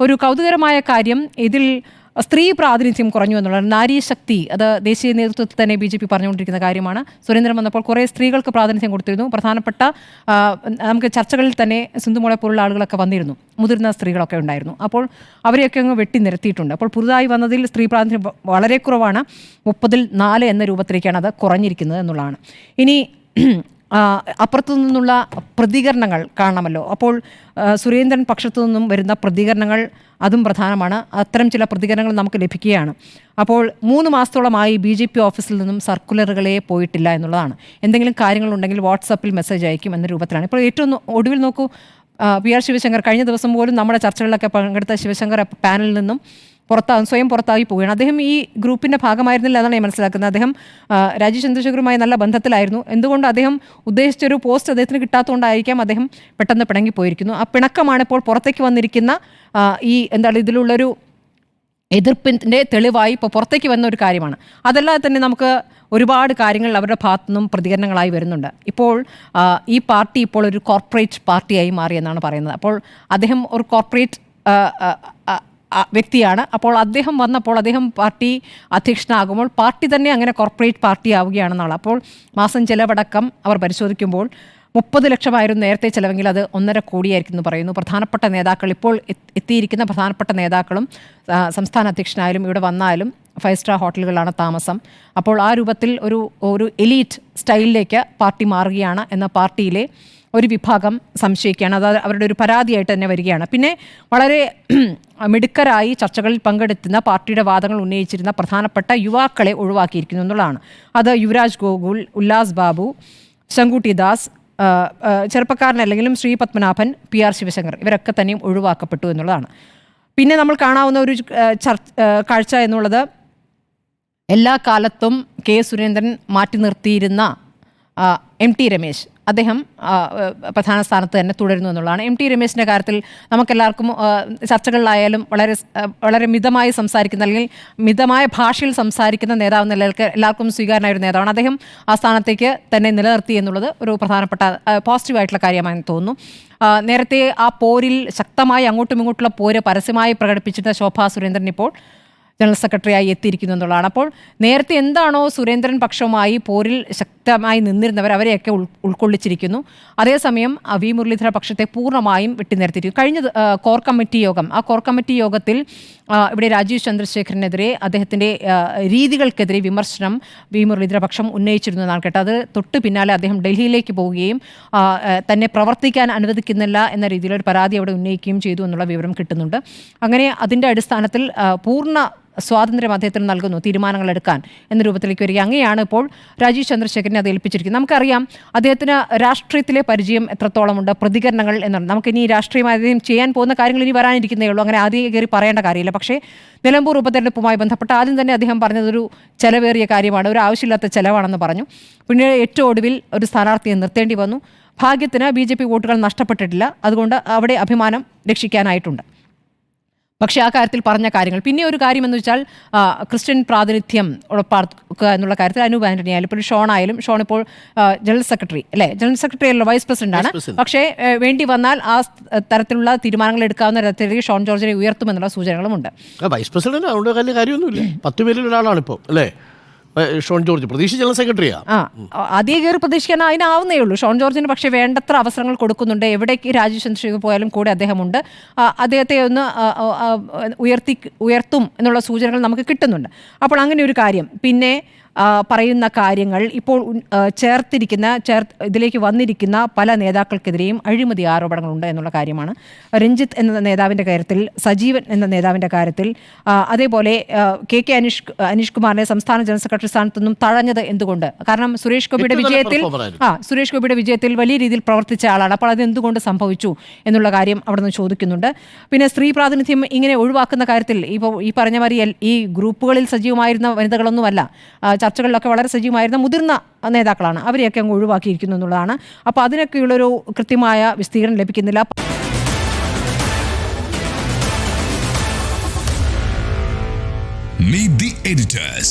ഒരു കൗതുകരമായ കാര്യം ഇതിൽ സ്ത്രീ പ്രാതിനിധ്യം കുറഞ്ഞു എന്നുള്ളത്. നാരീശക്തി അത് ദേശീയ നേതൃത്വത്തിൽ തന്നെ BJP പറഞ്ഞുകൊണ്ടിരിക്കുന്ന കാര്യമാണ്. സുരേന്ദ്രൻ വന്നപ്പോൾ കുറേ സ്ത്രീകൾക്ക് പ്രാതിനിധ്യം കൊടുത്തിരുന്നു. പ്രധാനപ്പെട്ട നമുക്ക് ചർച്ചകളിൽ തന്നെ സിന്ധുമോളെ പോലുള്ള ആളുകളൊക്കെ വന്നിരുന്നു, മുതിർന്ന സ്ത്രീകളൊക്കെ ഉണ്ടായിരുന്നു. അപ്പോൾ അവരെയൊക്കെ അങ്ങ് വെട്ടി നിരത്തിയിട്ടുണ്ട്. അപ്പോൾ പുതുതായി വന്നതിൽ സ്ത്രീ പ്രാതിനിധ്യം വളരെ കുറവാണ്. 30-ൽ 4 എന്ന രൂപത്തിലേക്കാണ് അത് കുറഞ്ഞിരിക്കുന്നത് എന്നുള്ളതാണ്. ഇനി അപ്പുറത്തു നിന്നുള്ള പ്രതികരണങ്ങൾ കാണണമല്ലോ. അപ്പോൾ സുരേന്ദ്രൻ പക്ഷത്തു നിന്നും വരുന്ന പ്രതികരണങ്ങൾ അതും പ്രധാനമാണ്. അത്തരം ചില പ്രതികരണങ്ങൾ നമുക്ക് ലഭിക്കുകയാണ്. അപ്പോൾ 3 മാസത്തോളമായി BJP ഓഫീസിൽ നിന്നും സർക്കുലറുകളെ പോയിട്ടില്ല എന്നുള്ളതാണ്. എന്തെങ്കിലും കാര്യങ്ങളുണ്ടെങ്കിൽ വാട്സാപ്പിൽ മെസ്സേജ് അയക്കും എന്ന രൂപത്തിലാണ്. ഇപ്പോൾ ഏറ്റവും ഒടുവിൽ നോക്കൂ, PR ശിവശങ്കർ കഴിഞ്ഞ ദിവസം പോലും നമ്മുടെ ചർച്ചകളിലൊക്കെ പങ്കെടുത്ത ശിവശങ്കർ പാനലിൽ നിന്നും സ്വയം പുറത്തായി പോവുകയാണ്. അദ്ദേഹം ഈ ഗ്രൂപ്പിൻ്റെ ഭാഗമായിരുന്നില്ല എന്നാണ് ഞാൻ മനസ്സിലാക്കുന്നത്. അദ്ദേഹം രാജീവ് ചന്ദ്രശേഖറുമായി നല്ല ബന്ധത്തിലായിരുന്നു. എന്തുകൊണ്ട് അദ്ദേഹം ഉദ്ദേശിച്ചൊരു പോസ്റ്റ് അദ്ദേഹത്തിന് കിട്ടാത്തതുകൊണ്ടായിരിക്കാം അദ്ദേഹം പെട്ടെന്ന് പിണങ്ങിപ്പോയിരിക്കുന്നു. ആ പിണക്കമാണ് ഇപ്പോൾ പുറത്തേക്ക് വന്നിരിക്കുന്ന ഇതിലുള്ളൊരു എതിർപ്പിൻ്റെ തെളിവായി ഇപ്പോൾ പുറത്തേക്ക് വന്ന ഒരു കാര്യമാണ്. അതല്ലാതെ തന്നെ നമുക്ക് ഒരുപാട് കാര്യങ്ങൾ അവരുടെ ഭാഗത്തു നിന്നും പ്രതികരണങ്ങളായി വരുന്നുണ്ട്. ഇപ്പോൾ ഈ പാർട്ടി ഇപ്പോൾ ഒരു കോർപ്പറേറ്റ് പാർട്ടിയായി മാറിയെന്നാണ് പറയുന്നത്. അപ്പോൾ അദ്ദേഹം ഒരു കോർപ്പറേറ്റ് വ്യക്തിയാണ്. അപ്പോൾ അദ്ദേഹം വന്നപ്പോൾ അദ്ദേഹം പാർട്ടി അധ്യക്ഷനാകുമ്പോൾ പാർട്ടി തന്നെ അങ്ങനെ കോർപ്പറേറ്റ് പാർട്ടി ആവുകയാണെന്നാണ്. അപ്പോൾ മാസം ചെലവടക്കം അവർ പരിശോധിക്കുമ്പോൾ 30 ലക്ഷമായിരുന്നു നേരത്തെ ചിലവെങ്കിൽ അത് 1.5 കോടിയായിരിക്കും എന്ന് പറയുന്നു. പ്രധാനപ്പെട്ട നേതാക്കൾ ഇപ്പോൾ എത്തിയിരിക്കുന്ന പ്രധാനപ്പെട്ട നേതാക്കളും സംസ്ഥാന അധ്യക്ഷനായാലും ഇവിടെ വന്നാലും 5 സ്റ്റാർ ഹോട്ടലുകളിലാണ് താമസം. അപ്പോൾ ആ രൂപത്തിൽ ഒരു എലീറ്റ് സ്റ്റൈലിലേക്ക് പാർട്ടി മാറുകയാണ് എന്ന പാർട്ടിയിലെ ഒരു വിഭാഗം സംശയിക്കുകയാണ്. അത് അവരുടെ ഒരു പരാതിയായിട്ട് തന്നെ വരികയാണ്. പിന്നെ വളരെ മിടുക്കരായി ചർച്ചകളിൽ പങ്കെടുത്തുന്ന പാർട്ടിയുടെ വാദങ്ങൾ ഉന്നയിച്ചിരുന്ന പ്രധാനപ്പെട്ട യുവാക്കളെ ഒഴിവാക്കിയിരിക്കുന്നു എന്നുള്ളതാണ്. അത് യുവരാജ് ഗോകുൽ, ഉല്ലാസ് ബാബു, ശങ്കുട്ടി ദാസ്, ചെറുപ്പക്കാരനല്ലെങ്കിലും ശ്രീ പത്മനാഭൻ, PR ശിവശങ്കർ ഇവരൊക്കെ തന്നെയും ഒഴിവാക്കപ്പെട്ടു എന്നുള്ളതാണ്. പിന്നെ നമ്മൾ കാണാവുന്ന ഒരു കാഴ്ച എന്നുള്ളത് എല്ലാ കാലത്തും K സുരേന്ദ്രൻ മാറ്റി നിർത്തിയിരുന്ന MT രമേശ് അദ്ദേഹം പ്രധാന സ്ഥാനത്ത് തന്നെ തുടരുന്നു എന്നുള്ളതാണ്. MT രമേശിൻ്റെ കാര്യത്തിൽ നമുക്കെല്ലാവർക്കും ചർച്ചകളിലായാലും വളരെ മിതമായി സംസാരിക്കുന്ന അല്ലെങ്കിൽ മിതമായ ഭാഷയിൽ സംസാരിക്കുന്ന നേതാവ് എന്ന നിലയ്ക്ക് എല്ലാവർക്കും സ്വീകാര്യനായ ഒരു നേതാവാണ്. അദ്ദേഹം ആ സ്ഥാനത്തേക്ക് തന്നെ നിലനിർത്തി എന്നുള്ളത് ഒരു പ്രധാനപ്പെട്ട പോസിറ്റീവായിട്ടുള്ള കാര്യമായി തോന്നുന്നു. നേരത്തെ ആ പോരിൽ ശക്തമായി അങ്ങോട്ടും ഇങ്ങോട്ടുള്ള പോര് പരസ്യമായി പ്രകടിപ്പിച്ചിട്ട് ശോഭാ സുരേന്ദ്രൻ ഇപ്പോൾ ജനറൽ സെക്രട്ടറിയായി എത്തിയിരിക്കുന്നു എന്നുള്ളതാണ്. അപ്പോൾ നേരത്തെ എന്താണോ സുരേന്ദ്രൻ പക്ഷവുമായി പോരിൽ ശക്തമായി നിന്നിരുന്നവർ അവരെയൊക്കെ ഉൾക്കൊള്ളിച്ചിരിക്കുന്നു. അതേസമയം V മുരളീധര പക്ഷത്തെ പൂർണ്ണമായും വെട്ടിനിർത്തിയിരിക്കുന്നു. കഴിഞ്ഞ കോർ കമ്മിറ്റി യോഗം, ആ കോർ കമ്മിറ്റി യോഗത്തിൽ ഇവിടെ രാജീവ് ചന്ദ്രശേഖരനെതിരെ അദ്ദേഹത്തിൻ്റെ രീതികൾക്കെതിരെ വിമർശനം V മുരളീധര പക്ഷം ഉന്നയിച്ചിരുന്നു എന്നാണ് കേട്ടത്. അത് തൊട്ട് പിന്നാലെ അദ്ദേഹം ഡൽഹിയിലേക്ക് പോവുകയും തന്നെ പ്രവർത്തിക്കാൻ അനുവദിക്കുന്നില്ല എന്ന രീതിയിലൊരു പരാതി അവിടെ ഉന്നയിക്കുകയും ചെയ്തു എന്നുള്ള വിവരം കിട്ടുന്നുണ്ട്. അങ്ങനെ അതിൻ്റെ അടിസ്ഥാനത്തിൽ പൂർണ്ണ സ്വാതന്ത്ര്യം അദ്ദേഹത്തിന് നൽകുന്നു തീരുമാനങ്ങൾ എടുക്കാൻ എന്ന രൂപത്തിലേക്ക് വരിക. അങ്ങനെയാണ് ഇപ്പോൾ രാജീവ് ചന്ദ്രശേഖരനെ അത് ഏൽപ്പിച്ചിരിക്കുന്നത്. നമുക്കറിയാം അദ്ദേഹത്തിന് രാഷ്ട്രീയത്തിലെ പരിചയം എത്രത്തോളമുണ്ട്, പ്രതികരണങ്ങൾ എന്നാണ്. നമുക്കിനി രാഷ്ട്രീയമായി അദ്ദേഹം ചെയ്യാൻ പോകുന്ന കാര്യങ്ങൾ ഇനി വരാനിരിക്കുന്നേ ഉള്ളൂ. അങ്ങനെ ആദ്യം കയറി പറയേണ്ട കാര്യമില്ല. പക്ഷേ നിലമ്പൂർ ഉപതെരഞ്ഞെടുപ്പുമായി ബന്ധപ്പെട്ട് ആദ്യം തന്നെ അദ്ദേഹം പറഞ്ഞതൊരു ചെലവേറിയ കാര്യമാണ്, ഒരു ആവശ്യമില്ലാത്ത ചെലവാണെന്ന് പറഞ്ഞു. പിന്നീട് ഏറ്റവും ഒടുവിൽ ഒരു സ്ഥാനാർത്ഥിയെ നിർത്തേണ്ടി വന്നു. ഭാഗ്യത്തിന് BJP വോട്ടുകൾ നഷ്ടപ്പെട്ടിട്ടില്ല. അതുകൊണ്ട് അവിടെ അഭിമാനം രക്ഷിക്കാനായിട്ടുണ്ട്. പക്ഷേ ആ കാര്യത്തിൽ പറഞ്ഞ കാര്യങ്ങൾ പിന്നെ ഒരു കാര്യം എന്ന് വെച്ചാൽ ക്രിസ്ത്യൻ പ്രാതിനിധ്യം ഉറപ്പാക്കുക എന്നുള്ള കാര്യത്തിൽ അനൂപ് ആന്റണി ആയാലും ഇപ്പോൾ ഷോൺ ആയാലും, ഷോൺ ഇപ്പോൾ ജനറൽ സെക്രട്ടറി അല്ലേ, ജനറൽ സെക്രട്ടറി അല്ല വൈസ് പ്രസിഡന്റാണ്. പക്ഷേ വേണ്ടി വന്നാൽ ആ തരത്തിലുള്ള തീരുമാനങ്ങൾ എടുക്കാവുന്ന തരത്തിലേക്ക് ഷോൺ ജോർജിനെ ഉയർത്തുമെന്നുള്ള സൂചനകളുമുണ്ട്. വൈസ് പ്രസിഡന്റ് അതുകൊണ്ട് വലിയ കാര്യമൊന്നുമില്ല, 10 പേരിൽ ഒരാളാണ് ഇപ്പോൾ അല്ലേ ഷോൺ ജോർജ്. പ്രതീക്ഷിച്ച് ജനറൽ സെക്രട്ടറിയാ. ആദ്യം കയറി പ്രതീക്ഷിക്കാൻ അതിനാവുന്നേ ഉള്ളൂ. ഷോൺ ജോർജിന് പക്ഷേ വേണ്ടത്ര അവസരങ്ങൾ കൊടുക്കുന്നുണ്ട്. എവിടേക്ക് രാജീവ് ചന്ദ്രശേഖർ പോയാലും കൂടെ അദ്ദേഹമുണ്ട്. അദ്ദേഹത്തെ ഒന്ന് ഉയർത്തും എന്നുള്ള സൂചനകൾ നമുക്ക് കിട്ടുന്നുണ്ട്. അപ്പോൾ അങ്ങനെ ഒരു കാര്യം. പിന്നെ പറയുന്ന കാര്യങ്ങൾ ഇപ്പോൾ ഇതിലേക്ക് വന്നിരിക്കുന്ന പല നേതാക്കൾക്കെതിരെയും അഴിമതി ആരോപണങ്ങളുണ്ട് എന്നുള്ള കാര്യമാണ്. രഞ്ജിത്ത് എന്ന നേതാവിൻ്റെ കാര്യത്തിൽ, സജീവൻ എന്ന നേതാവിൻ്റെ കാര്യത്തിൽ, അതേപോലെ KK അനീഷ് കുമാറിനെ സംസ്ഥാന ജനറൽ സെക്രട്ടറി സ്ഥാനത്തു നിന്നും തഴഞ്ഞത് എന്തുകൊണ്ട്? കാരണം സുരേഷ് ഗോപിയുടെ വിജയത്തിൽ വലിയ രീതിയിൽ പ്രവർത്തിച്ച ആളാണ്. അപ്പോൾ അത് എന്തുകൊണ്ട് സംഭവിച്ചു എന്നുള്ള കാര്യം അവിടെ നിന്ന് ചോദിക്കുന്നുണ്ട്. പിന്നെ സ്ത്രീ പ്രാതിനിധ്യം ഇങ്ങനെ ഒഴിവാക്കുന്ന കാര്യത്തിൽ ഇപ്പോൾ ഈ പറഞ്ഞ മാതിരി ഈ ഗ്രൂപ്പുകളിൽ സജീവമായിരുന്ന വനിതകളൊന്നുമല്ല, ചർച്ചകളിലൊക്കെ വളരെ സജീവമായിരുന്ന മുതിർന്ന നേതാക്കളാണ്. അവരെയൊക്കെ അങ്ങ് ഒഴിവാക്കിയിരിക്കുന്നു എന്നുള്ളതാണ്. അപ്പോൾ അതിനൊക്കെയുള്ളൊരു കൃത്യമായ വിസ്തീർണം ലഭിക്കുന്നില്ല. Meet the editors.